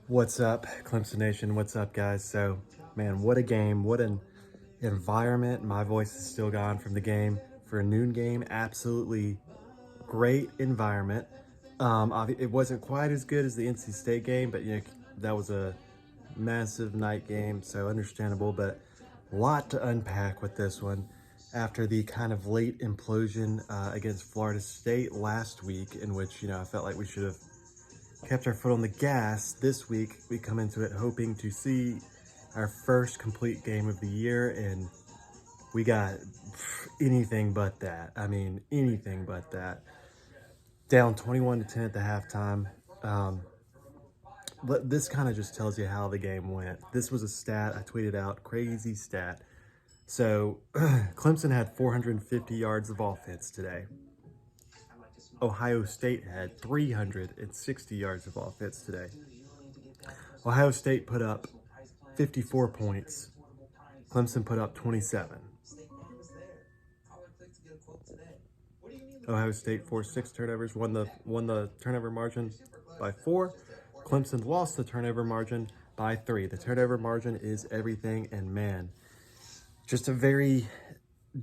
What's up, Clemson Nation? What's up, guys? So, man, what a game. What an environment. My voice is still gone from the game. For a noon game, absolutely great environment. It wasn't quite as good as the NC State game, but, that was a massive night game, so understandable, but a lot to unpack with this one. After the kind of late implosion against Florida State last week, in which, I felt like we should have kept our foot on the gas. This week, we come into it hoping to see our first complete game of the year, and we got anything but that. I mean, anything but that. Down 21-10 at the halftime. But this kind of just tells you how the game went. This was a stat I tweeted out, crazy stat. So, Clemson had 450 yards of offense today. Ohio State had 360 yards of offense today. Ohio State put up 54 points. Clemson put up 27. Ohio State forced 6 turnovers, won the turnover margin by 4. Clemson lost the turnover margin by 3. The turnover margin is everything, and man, just a very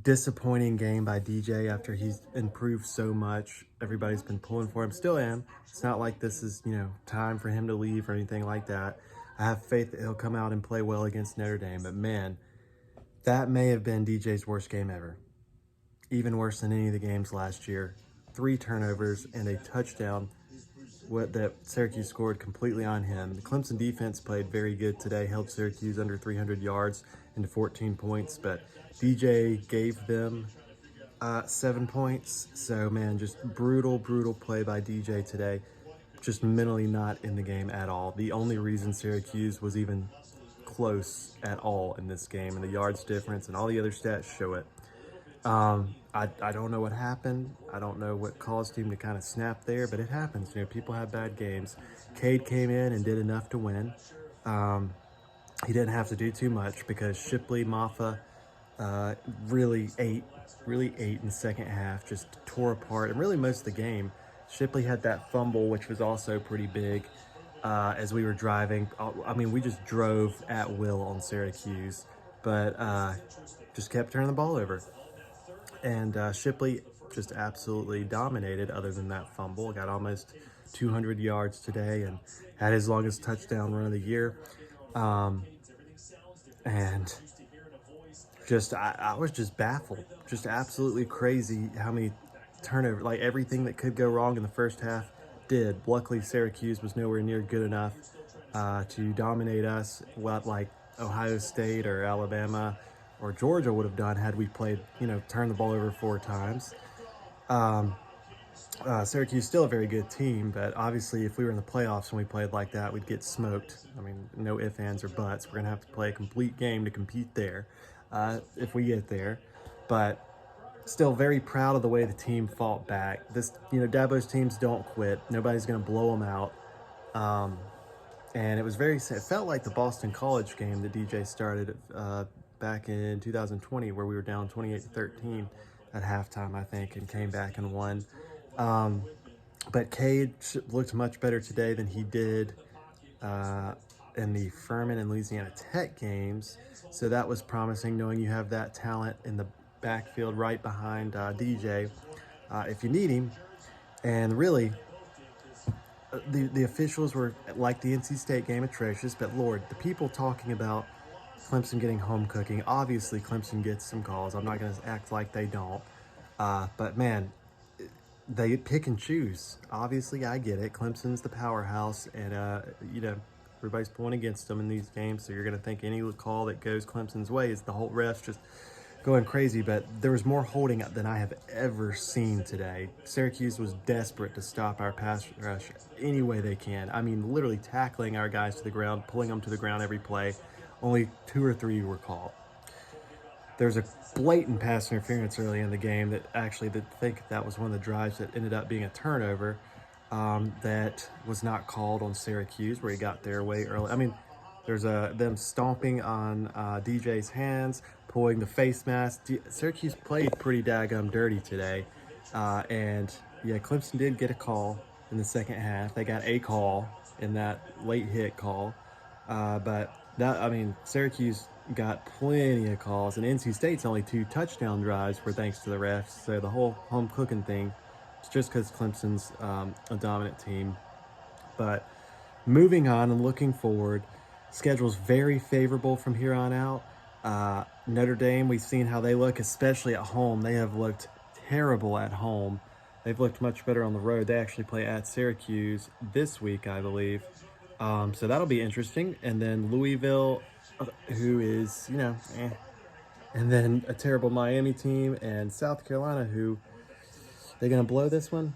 disappointing game by DJ after he's improved so much. Everybody's been pulling for him, still am. It's not like this is, time for him to leave or anything like that. I have faith that he'll come out and play well against Notre Dame, but man, that may have been DJ's worst game ever. Even worse than any of the games last year. 3 turnovers and a touchdown that Syracuse scored completely on him. The Clemson defense played very good today, held Syracuse under 300 yards into 14 points, but DJ gave them 7 points. So, man, just brutal play by DJ today. Just mentally not in the game at all. The only reason Syracuse was even close at all in this game, and the yards difference and all the other stats show it. I don't know what happened. I don't know what caused him to kind of snap there, but it happens. People have bad games. Cade came in and did enough to win. He didn't have to do too much because Shipley, Maffa really ate in the second half, just tore apart, and really most of the game. Shipley had that fumble, which was also pretty big as we were driving. I mean, we just drove at will on Syracuse, but just kept turning the ball over. And Shipley just absolutely dominated other than that fumble. Got almost 200 yards today and had his longest touchdown run of the year. And just, I was just baffled. Just absolutely crazy how many turnovers, like everything that could go wrong in the first half did. Luckily, Syracuse was nowhere near good enough to dominate us, like Ohio State or Alabama or Georgia would have done had we played, turned the ball over 4 times. Syracuse still a very good team, but obviously if we were in the playoffs and we played like that, we'd get smoked. I mean, no ifs, ands, or buts. We're going to have to play a complete game to compete there if we get there. But still very proud of the way the team fought back. Dabo's teams don't quit. Nobody's going to blow them out. And it felt like the Boston College game that DJ started back in 2020, where we were down 28-13 at halftime, I think, and came back and won. But Cade looked much better today than he did in the Furman and Louisiana Tech games. So that was promising, knowing you have that talent in the backfield right behind DJ if you need him. And really, the officials were, like the NC State game, atrocious. But Lord, the people talking about Clemson getting home cooking, obviously Clemson gets some calls. I'm not going to act like they don't. But man, they pick and choose. Obviously, I get it. Clemson's the powerhouse, and everybody's pulling against them in these games. So you're going to think any call that goes Clemson's way is the whole refs just going crazy. But there was more holding up than I have ever seen today. Syracuse was desperate to stop our pass rush any way they can. I mean, literally tackling our guys to the ground, pulling them to the ground every play. Only 2 or 3 were called. There's a blatant pass interference early in the game that actually, that was one of the drives that ended up being a turnover that was not called on Syracuse, where he got there way early. I mean, there's them stomping on DJ's hands, pulling the face mask. Syracuse played pretty daggum dirty today. And yeah, Clemson did get a call in the second half. They got a call in that late hit call. But that, I mean, Syracuse got plenty of calls, and NC State's only 2 touchdown drives were thanks to the refs. So the whole home cooking thing, it's just because Clemson's a dominant team. But moving on and looking forward, schedule's very favorable from here on out. Notre Dame, we've seen how they look, especially at home. They have looked terrible at home. They've looked much better on the road. They actually play at Syracuse this week, I believe. So that'll be interesting. And then Louisville, who is, And then a terrible Miami team, and South Carolina, who, they're going to blow this one.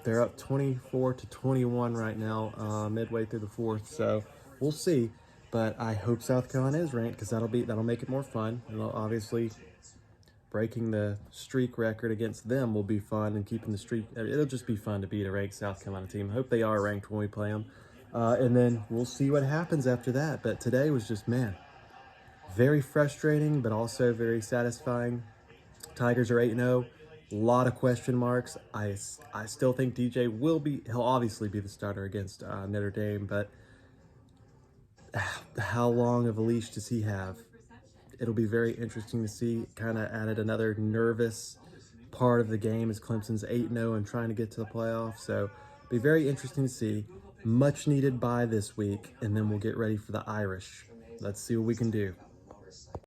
They're up 24-21 right now, midway through the fourth. So we'll see. But I hope South Carolina is ranked, because that'll make it more fun. And obviously, breaking the streak record against them will be fun, and keeping the streak. It'll just be fun to beat a ranked South Carolina team. Hope they are ranked when we play them. And then we'll see what happens after that. But today was just, man, very frustrating, but also very satisfying. Tigers are 8-0. A lot of question marks. I still think DJ he'll obviously be the starter against Notre Dame, but how long of a leash does he have? It'll be very interesting to see. Kind of added another nervous part of the game as Clemson's 8-0 and trying to get to the playoffs. So be very interesting to see. Much needed bye this week, and then we'll get ready for the Irish. Let's see what we can do.